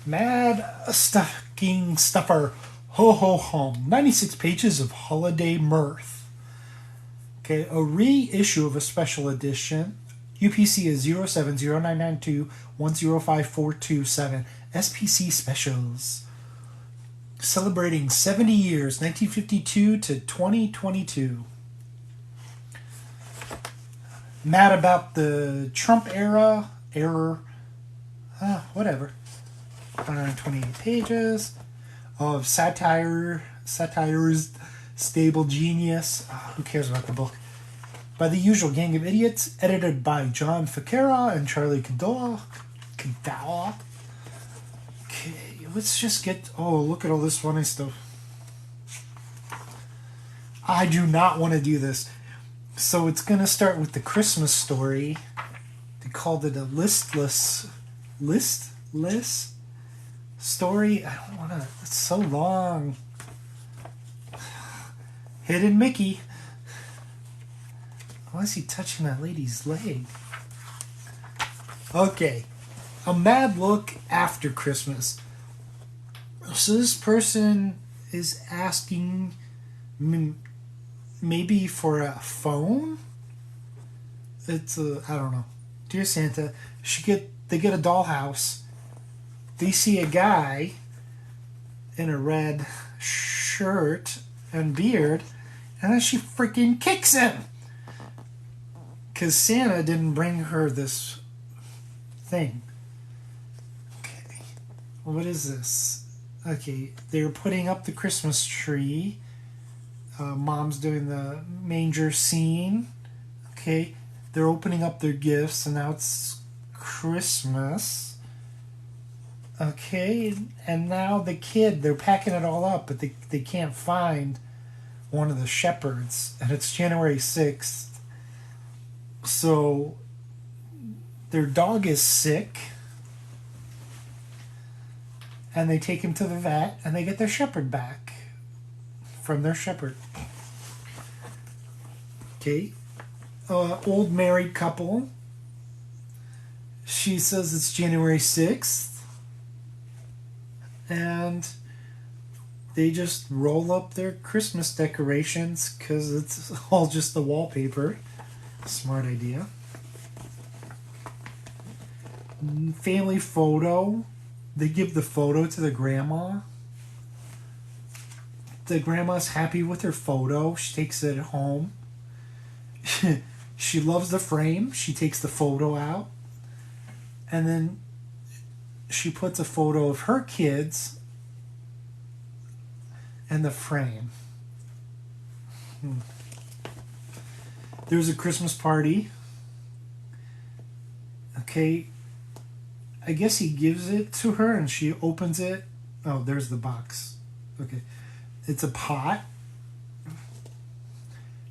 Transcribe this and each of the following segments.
Mad Stocking Stuffer Ho Ho Hum. 96 pages of holiday mirth. Okay, a reissue of a special edition. UPC is 070992105427. SPC Specials. Celebrating 70 years, 1952 to 2022. Mad about the Trump error, whatever. 128 pages of satires, stable genius. Who cares about the book? By the usual gang of idiots, edited by John Ficarra and Charlie Cadoa. Okay, let's just get. Oh, look at all this funny stuff. I do not want to do this. So it's going to start with the Christmas story. They called it a listless story. I don't want to. It's so long. Hidden Mickey. Why is he touching that lady's leg? Okay. A mad look after Christmas. So this person is asking maybe for a phone? It's a, I don't know. Dear Santa, they get a dollhouse. They see a guy in a red shirt and beard, and then she freaking kicks him. Because Santa didn't bring her this thing. Okay. What is this? Okay, they're putting up the Christmas tree. Mom's doing the manger scene. Okay, they're opening up their gifts, and now it's Christmas. Okay, and now the kid, they're packing it all up, but they can't find one of the shepherds, and it's January 6th. So their dog is sick, and they take him to the vet, and they get their shepherd back from their shepherd. Okay. Old married couple. She says it's January 6th. And they just roll up their Christmas decorations because it's all just the wallpaper. Smart idea. Family photo. They give the photo to the grandma. The grandma's happy with her photo. She takes it home. She loves the frame. She takes the photo out. And then she puts a photo of her kids in the frame. There's a Christmas party. Okay. I guess he gives it to her and she opens it. Oh, there's the box. Okay. It's a pot.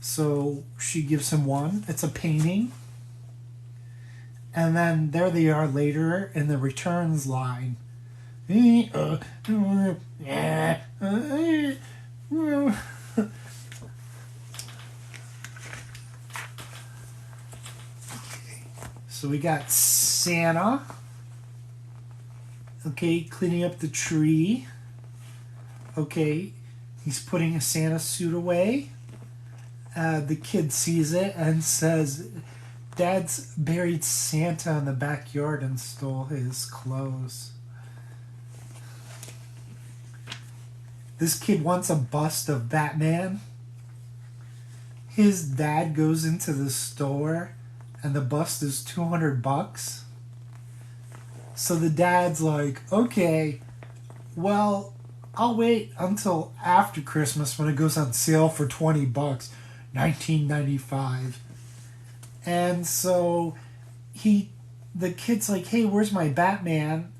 So she gives him one. It's a painting. And then there they are later in the returns line. So we got Santa. Okay, cleaning up the tree. Okay, he's putting a Santa suit away. The kid sees it and says, Dad's buried Santa in the backyard and stole his clothes. This kid wants a bust of Batman. His dad goes into the store and the bust is $200. So the dad's like, okay, well, I'll wait until after Christmas when it goes on sale for $20, $19.95. And so the kid's like, hey, where's my Batman?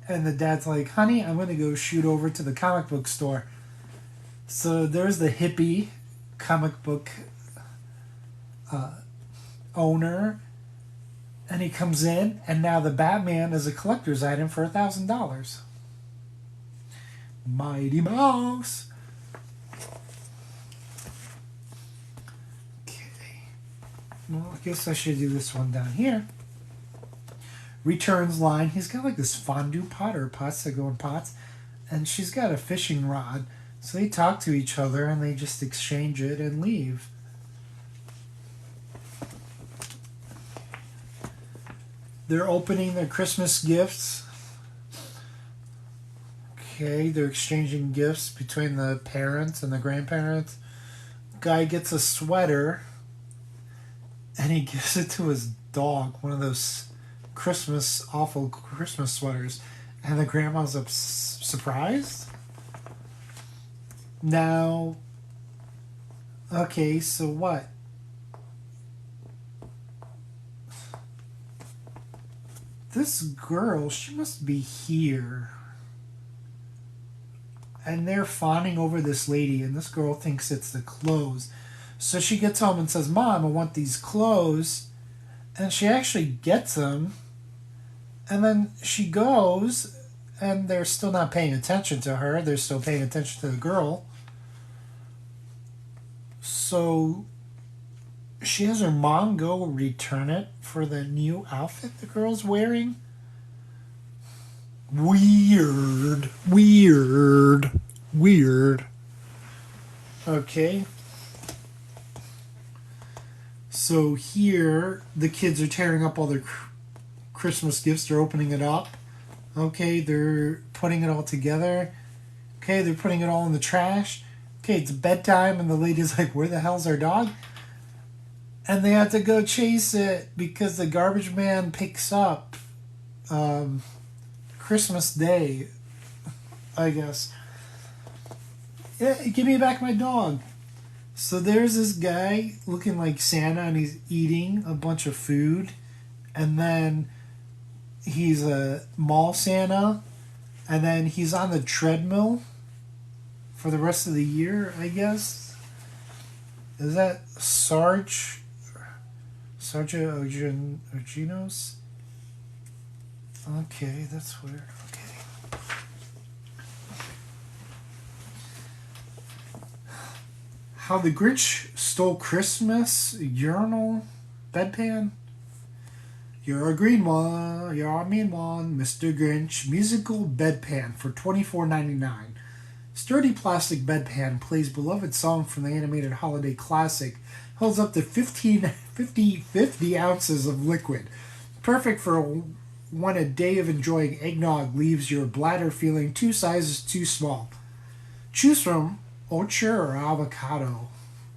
And the dad's like, honey, I'm going to go shoot over to the comic book store. So there's the hippie comic book owner. And he comes in, and now the Batman is a collector's item for $1,000. Mighty Mouse. Okay. Well, I guess I should do this one down here. returns line. He's got like this fondue pot or pots that go in pots, and she's got a fishing rod. So they talk to each other and they just exchange it and leave. They're opening their Christmas gifts. Okay, they're exchanging gifts between the parents and the grandparents. Guy gets a sweater and he gives it to his dog, one of those awful Christmas sweaters. And the grandma's surprised. Now, okay, so what? This girl, she must be here. And they're fawning over this lady, and this girl thinks it's the clothes. So she gets home and says, Mom, I want these clothes. And she actually gets them. And then she goes, and they're still not paying attention to her. They're still paying attention to the girl. So she has her mom go return it for the new outfit the girl's wearing. Weird. Okay. So here, the kids are tearing up all their Christmas gifts. They're opening it up. Okay, they're putting it all together. Okay, they're putting it all in the trash. Okay, it's bedtime, and the lady's like, where the hell's our dog? And they have to go chase it because the garbage man picks up Christmas Day, I guess. Yeah, give me back my dog. So there's this guy looking like Santa, and he's eating a bunch of food. And then he's a mall Santa. And then he's on the treadmill for the rest of the year, I guess. Is that Sarge Arginos? Okay, that's weird. Okay. How the Grinch Stole Christmas urinal bedpan. You're a green one, you're a mean one, Mr. Grinch. Musical bedpan for $24.99. Sturdy plastic bedpan plays beloved song from the animated holiday classic. Holds up to 50 ounces of liquid. Perfect for when a day of enjoying eggnog leaves your bladder feeling 2 sizes too small. Choose from Orchard or avocado.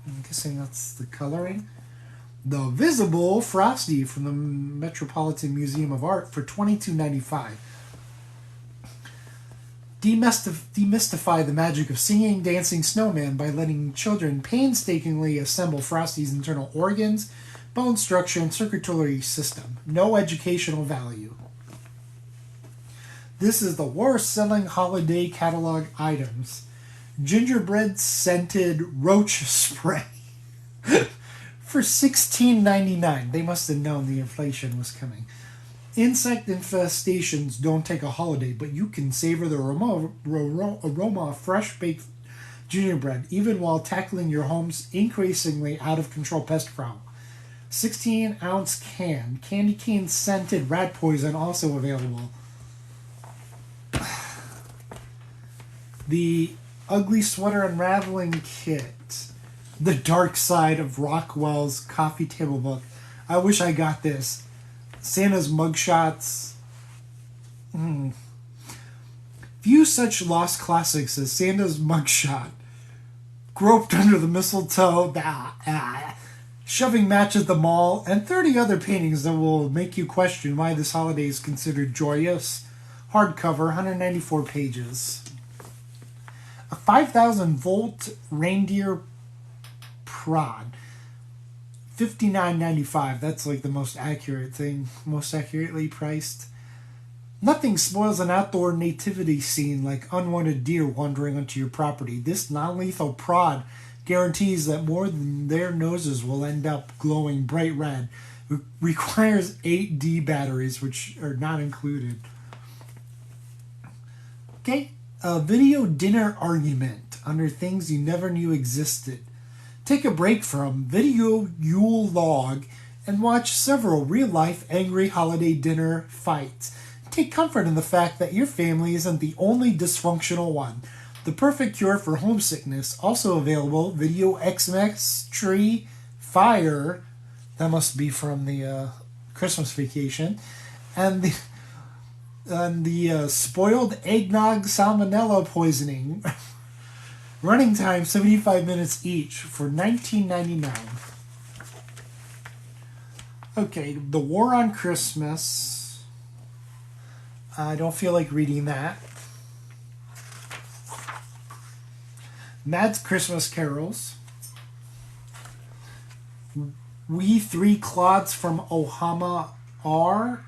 I'm guessing that's the coloring. The Visible Frosty from the Metropolitan Museum of Art for $22.95. Demystify the magic of singing, dancing snowman by letting children painstakingly assemble Frosty's internal organs, bone structure, and circulatory system. No educational value. This is the worst-selling holiday catalog items. Gingerbread scented roach spray for $16.99. They must have known the inflation was coming. Insect infestations don't take a holiday, but you can savor the aroma of fresh-baked gingerbread, even while tackling your home's increasingly out-of-control pest problem. 16-ounce can. Candy cane scented rat poison also available. The Ugly Sweater Unraveling Kit. The Dark Side of Rockwell's Coffee Table Book. I wish I got this. Santa's mugshots. Few such lost classics as Santa's mugshot. Groped under the mistletoe. Shoving match at the mall. And 30 other paintings that will make you question why this holiday is considered joyous. Hardcover, 194 pages. A 5,000-volt reindeer prod. $59.95. That's like the most accurate thing. Most accurately priced. Nothing spoils an outdoor nativity scene like unwanted deer wandering onto your property. This non-lethal prod guarantees that more than their noses will end up glowing bright red. It requires 8D batteries, which are not included. Okay. A video dinner argument under things you never knew existed. Take a break from video Yule log and watch several real-life angry holiday dinner fights. Take comfort in the fact that your family isn't the only dysfunctional one. The perfect cure for homesickness, also available, Video Xmas Tree Fire, that must be from the Christmas Vacation, and the Spoiled Eggnog Salmonella Poisoning. Running time 75 minutes each for $19.99. Okay, The War on Christmas. I don't feel like reading that. Mad's Christmas Carols. We Three Clods from Ohama Are.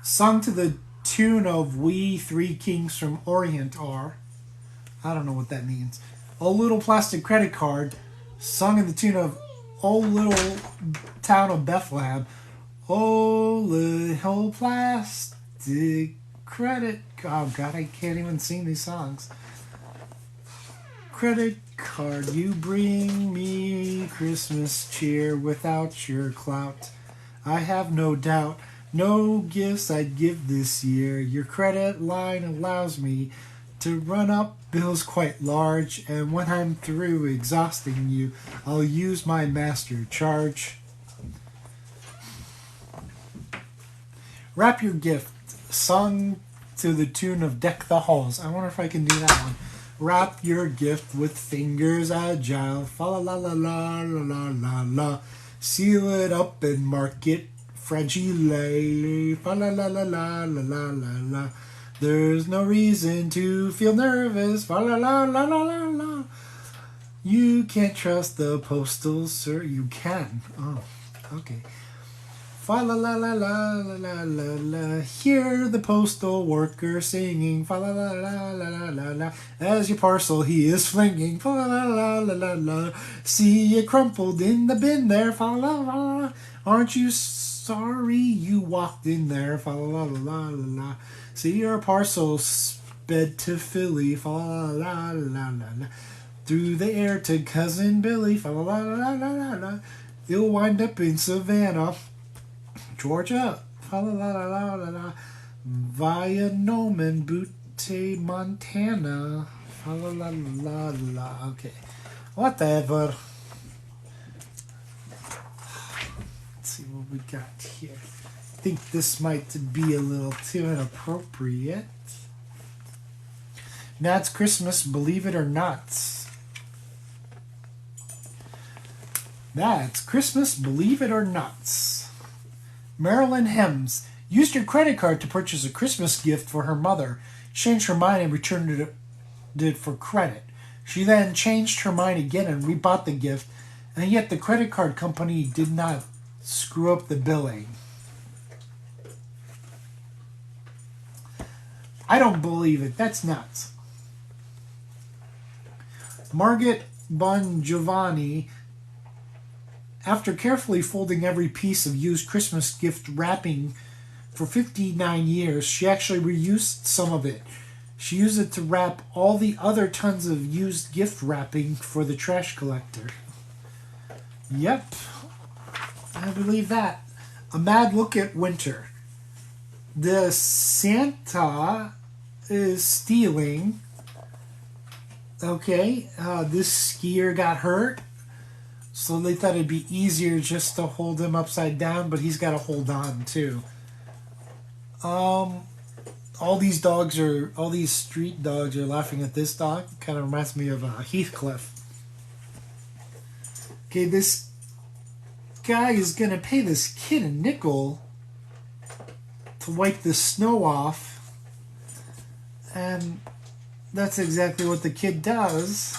Sung to the tune of We Three Kings from Orient Are. I don't know what that means. Oh Little Plastic Credit Card. Sung in the tune of Oh Little Town of Bethlehem. Oh Little Plastic Credit. Oh God, I can't even sing these songs. Credit card, you bring me Christmas cheer without your clout. I have no doubt, no gifts I'd give this year. Your credit line allows me to run up bills quite large, and when I'm through exhausting you, I'll use my master charge. Wrap your gift, sung to the tune of Deck the Halls. I wonder if I can do that one. Wrap your gift with fingers agile, fa la la la la la la la. Seal it up and mark it fragile, fa la la la la la la la la. There's no reason to feel nervous, fa la la la la la la. You can't trust the postal, sir. You can. Oh, okay. Fa la la la la la la la. Hear the postal worker singing. Fa la la la la la la la. As your parcel he is flinging. Fa la la la la la la. See it crumpled in the bin there. Fa la la la. Aren't you sorry you walked in there? Fa la la la la la. See your parcel sped to Philly. Fa la la la la la. Through the air to Cousin Billy. Fa la la la la la la. You'll wind up in Savannah, Georgia, fa la la la la la la, via Nome and Butte, Montana, fa la la la la. Okay, whatever. Let's see what we got here. I think this might be a little too inappropriate. Mad's Christmas, Believe It or Not. Mad's Christmas, Believe It or Not. Marilyn Hems used her credit card to purchase a Christmas gift for her mother, changed her mind and returned it for credit. She then changed her mind again and rebought the gift, and yet the credit card company did not screw up the billing. I don't believe it. That's nuts. Margaret Bon Giovanni, after carefully folding every piece of used Christmas gift wrapping for 59 years, she actually reused some of it. She used it to wrap all the other tons of used gift wrapping for the trash collector. Yep, I believe that. A Mad Look at Winter. The Santa is stealing. Okay, this skier got hurt. So they thought it'd be easier just to hold him upside down, but he's got to hold on too. All these street dogs are laughing at this dog. Kind of reminds me of Heathcliff. Okay, this guy is gonna pay this kid a nickel to wipe the snow off, and that's exactly what the kid does.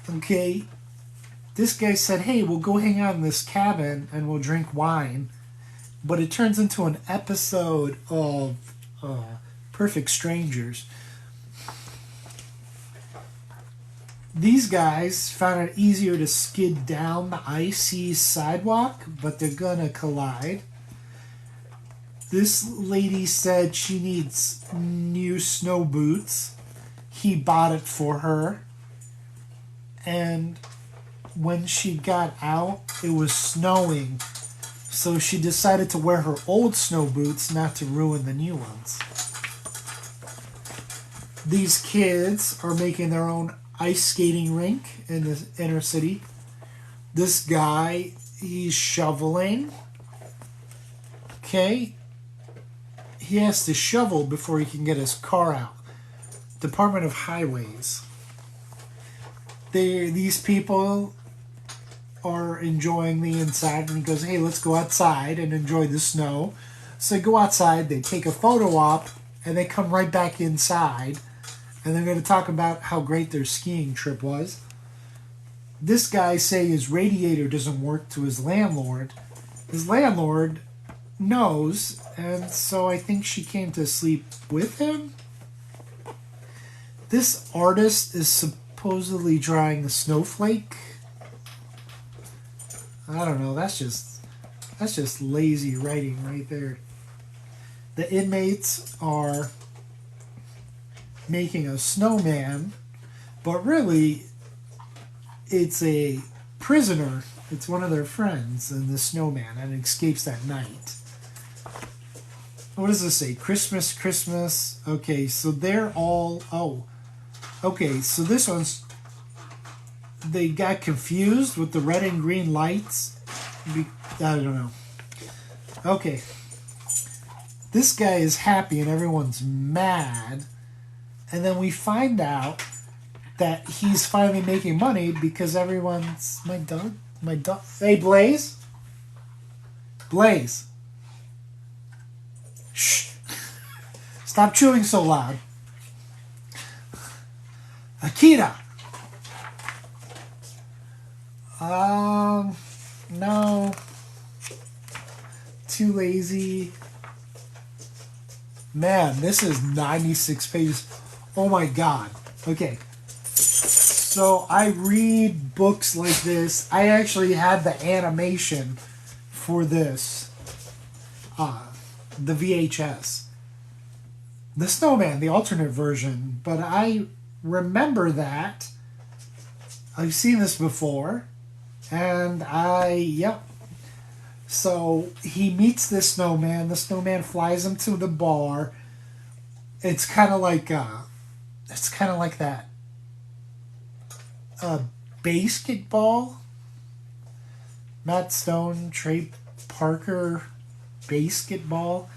Okay, this guy said, hey, we'll go hang out in this cabin and we'll drink wine. But it turns into an episode of Perfect Strangers. These guys found it easier to skid down the icy sidewalk, but they're gonna collide. This lady said she needs new snow boots. He bought it for her. And when she got out, it was snowing. So she decided to wear her old snow boots not to ruin the new ones. These kids are making their own ice skating rink in the inner city. This guy, he's shoveling. Okay. He has to shovel before he can get his car out. Department of Highways. These people are enjoying the inside, and he goes, hey, let's go outside and enjoy the snow. So they go outside, they take a photo op, and they come right back inside, and they're going to talk about how great their skiing trip was. This guy say his radiator doesn't work to his landlord. His landlord knows, and so I think she came to sleep with him. This artist is supposedly drawing the snowflake. I don't know. That's just lazy writing right there. The inmates are making a snowman, but really, it's a prisoner. It's one of their friends in the snowman, and it escapes that night. What does this say? Christmas, Christmas. Okay, so they're all. Oh, okay. So this one's. They got confused with the red and green lights. I don't know. Okay. This guy is happy and everyone's mad. And then we find out that he's finally making money because everyone's... My dog? Hey, Blaze? Blaze. Shh. Stop chewing so loud. Akita. No. Too lazy. Man, this is 96 pages. Oh my god. Okay. So I read books like this. I actually had the animation for this. The VHS. The Snowman, the alternate version. But I remember that. I've seen this before. And yep. So he meets this snowman. The snowman flies him to the bar. It's kind of like that. Basketball. Matt Stone, Trey Parker, basketball,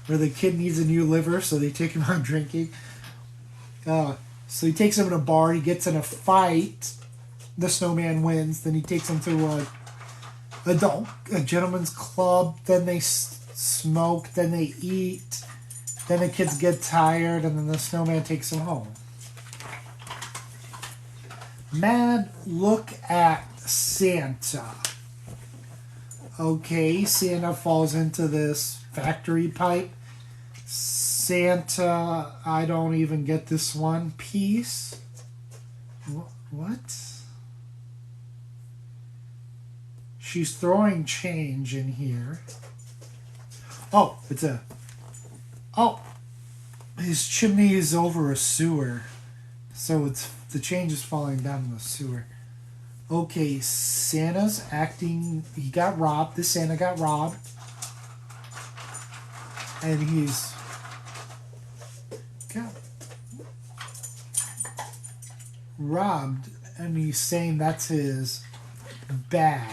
where the kid needs a new liver, so they take him out drinking. So he takes him in a bar. He gets in a fight. The snowman wins. Then he takes him to a gentleman's club. Then they smoke. Then they eat. Then the kids get tired, and then the snowman takes them home. Mad look at Santa. Okay, Santa falls into this factory pipe. Santa, I don't even get this one piece. What? She's throwing change in here. Oh, his chimney is over a sewer. So the change is falling down in the sewer. Okay, Santa's acting. He got robbed. This Santa got robbed. And he's got robbed. And he's saying that's his bag.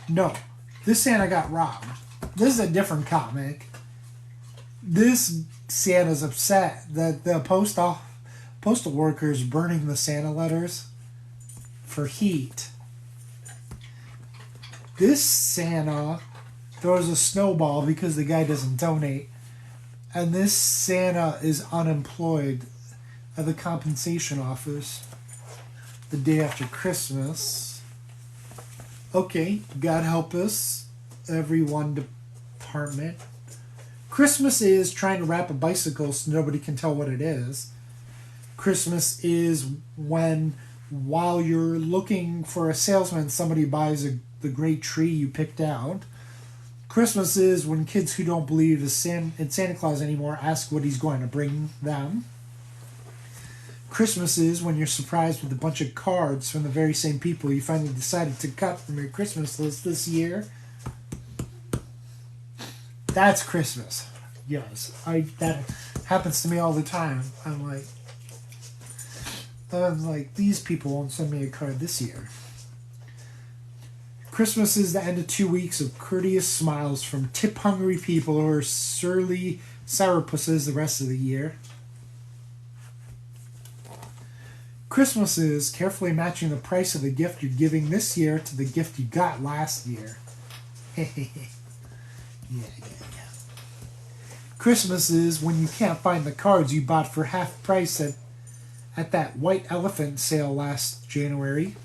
No, this Santa got robbed. This is a different comic. This Santa's upset that the postal workers burning the Santa letters for heat. This Santa throws a snowball because the guy doesn't donate. And this Santa is unemployed at the compensation office the day after Christmas. Okay, God help us, every one department. Christmas is trying to wrap a bicycle so nobody can tell what it is. Christmas is when, while you're looking for a salesman, somebody buys the great tree you picked out. Christmas is when kids who don't believe in Santa Claus anymore ask what he's going to bring them. Christmas is when you're surprised with a bunch of cards from the very same people you finally decided to cut from your Christmas list this year. That's Christmas. Yes, that happens to me all the time. I'm like, these people won't send me a card this year. Christmas is the end of 2 weeks of courteous smiles from tip-hungry people who are surly sourpusses the rest of the year. Christmas is carefully matching the price of the gift you're giving this year to the gift you got last year. Yeah. Christmas is when you can't find the cards you bought for half price at that White Elephant sale last January.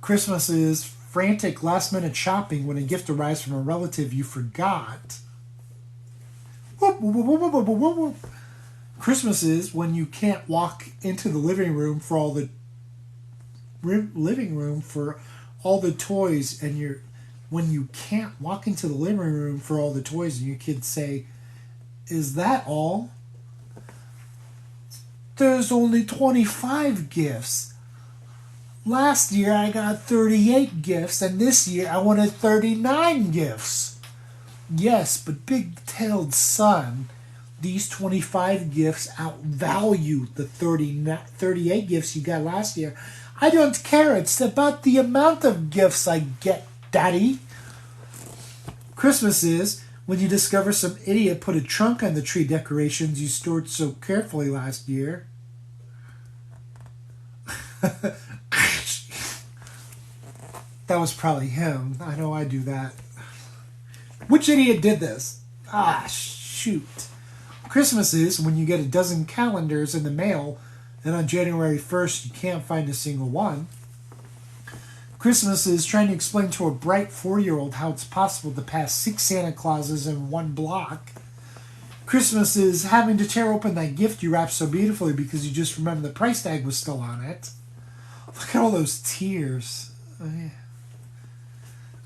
Christmas is frantic last-minute shopping when a gift arrives from a relative you forgot. Christmas is when you can't walk into the living room for all the toys, and when you can't walk into the living room for all the toys, and your kids say, "Is that all? There's only 25 gifts. Last year I got 38 gifts, and this year I wanted 39 gifts." Yes, but big-tailed son, these 25 gifts outvalue the 38 gifts you got last year. I don't care. It's about the amount of gifts I get, Daddy. Christmas is when you discover some idiot put a trunk on the tree decorations you stored so carefully last year. That was probably him. I know I do that. Which idiot did this? Shoot. Christmas is when you get a dozen calendars in the mail, and on January 1st you can't find a single one. Christmas is trying to explain to a bright 4-year-old how it's possible to pass 6 Santa Clauses in one block. Christmas is having to tear open that gift you wrapped so beautifully because you just remember the price tag was still on it. Look at all those tears. Oh, yeah.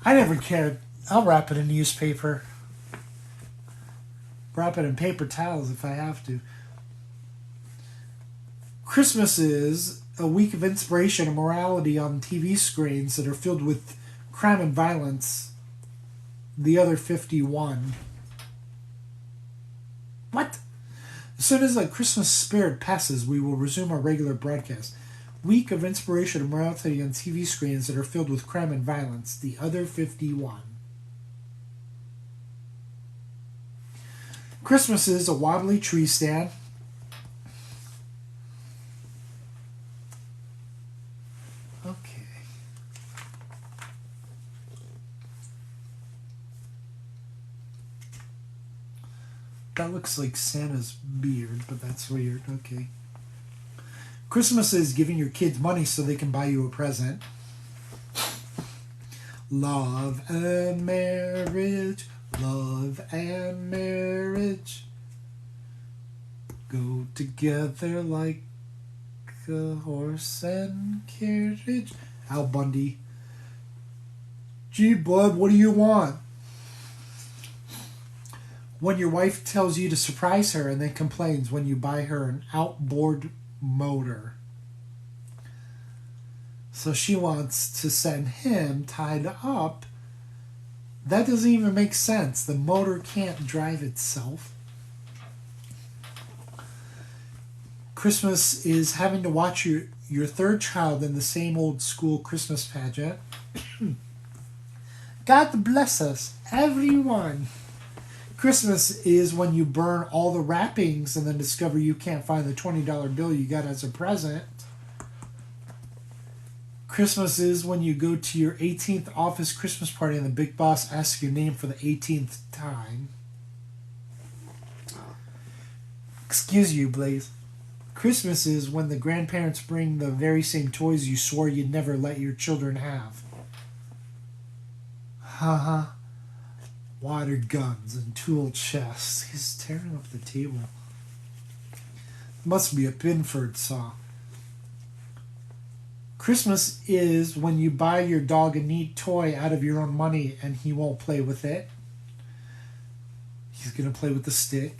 I never cared. I'll wrap it in newspaper. Wrap it in paper towels if I have to. Christmas is a week of inspiration and morality on TV screens that are filled with crime and violence. The other 51. What? As soon as the Christmas spirit passes, we will resume our regular broadcast. Week of inspiration and morality on TV screens that are filled with crime and violence. The other 51. Christmas is a wobbly tree stand. Okay. That looks like Santa's beard, but that's weird. Okay. Christmas is giving your kids money so they can buy you a present. Love and marriage, love and marriage go together like a horse and carriage. Al Bundy. Gee, bud, what do you want? When your wife tells you to surprise her and then complains when you buy her an outboard motor. So she wants to send him tied up. That doesn't even make sense. The motor can't drive itself. Christmas is having to watch your third child in the same old school Christmas pageant. God bless us, everyone. Christmas is when you burn all the wrappings and then discover you can't find the $20 bill you got as a present. Christmas is when you go to your 18th office Christmas party and the big boss asks your name for the 18th time. Excuse you, Blaze. Christmas is when the grandparents bring the very same toys you swore you'd never let your children have. Haha. Water guns and tool chests. He's tearing up the table. Must be a Binford saw. Christmas is when you buy your dog a neat toy out of your own money and he won't play with it. He's going to play with the stick.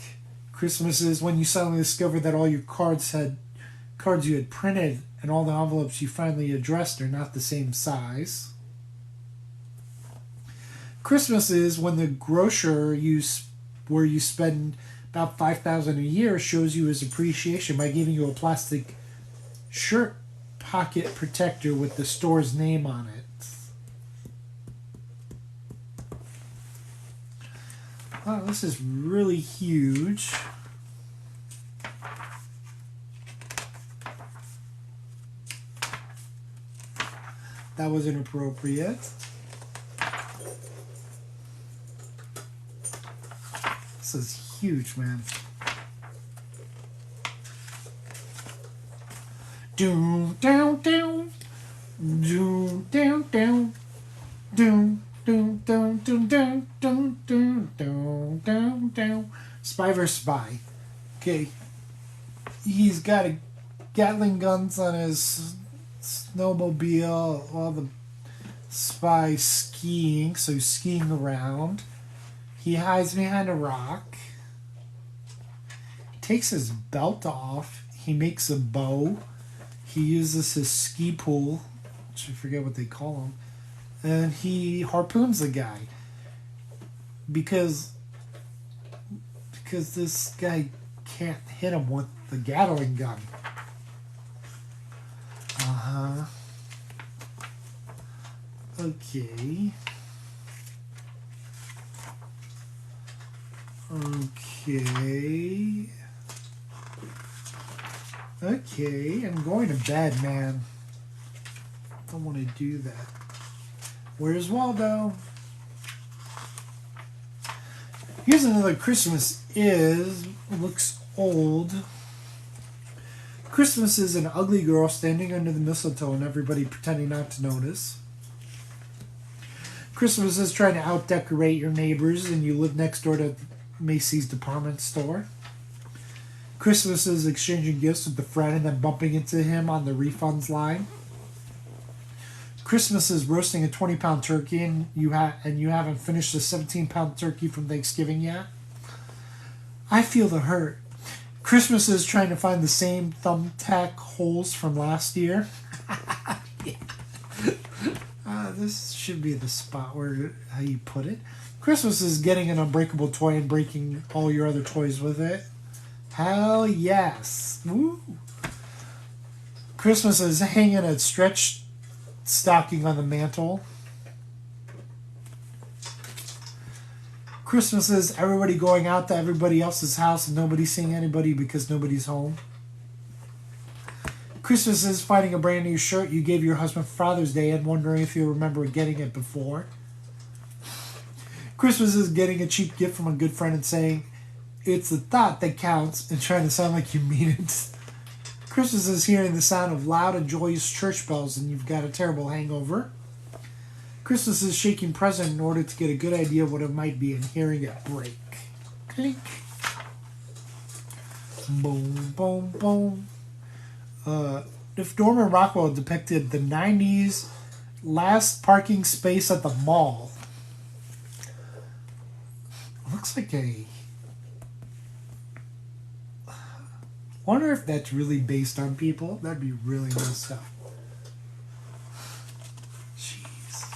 Christmas is when you suddenly discover that all your cards you had printed and all the envelopes you finally addressed are not the same size. Christmas is when the grocer where you spend about $5,000 a year shows you his appreciation by giving you a plastic shirt pocket protector with the store's name on it. Wow, this is really huge. That was inappropriate. This is huge, man. Doom, down, down. Doom, down, down. Doom, doom, down, doom, down, doom, doom, down, down, down. Spy vs. Spy. Okay. He's got a Gatling guns on his snowmobile, all the spy skiing, so he's skiing around. He hides behind a rock. He takes his belt off. He makes a bow. He uses his ski pole, which I forget what they call him, and he harpoons the guy because this guy can't hit him with the Gatling gun. Okay. Okay, I'm going to bed, man. I don't want to do that. Where's Waldo? Here's another Christmas looks old. Christmas is an ugly girl standing under the mistletoe and everybody pretending not to notice. Christmas is trying to out-decorate your neighbors and you live next door to Macy's department store. Christmas is exchanging gifts with a friend and then bumping into him on the refunds line. Christmas is roasting a 20-pound turkey and you haven't finished the 17-pound turkey from Thanksgiving yet. I feel the hurt. Christmas is trying to find the same thumbtack holes from last year. This should be the spot where how you put it. Christmas is getting an unbreakable toy and breaking all your other toys with it. Hell yes. Woo. Christmas is hanging a stretched stocking on the mantle. Christmas is everybody going out to everybody else's house and nobody seeing anybody because nobody's home. Christmas is finding a brand new shirt you gave your husband for Father's Day and wondering if you remember getting it before. Christmas is getting a cheap gift from a good friend and saying, it's the thought that counts, and trying to sound like you mean it. Christmas is hearing the sound of loud and joyous church bells and you've got a terrible hangover. Christmas is shaking present in order to get a good idea of what it might be and hearing it break. Clink. Boom, boom, boom. If Norman Rockwell depicted the 90s last parking space at the mall, looks like a... wonder if that's really based on people. That'd be really messed up. Jeez.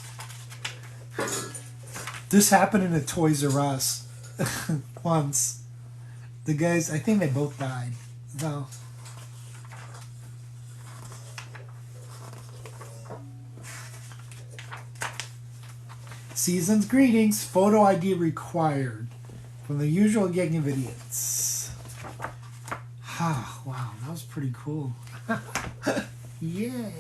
This happened in a Toys R Us once. The guys, I think they both died. No. Season's greetings. Photo ID required. From the usual gang of idiots. Ah, wow, that was pretty cool. Yeah.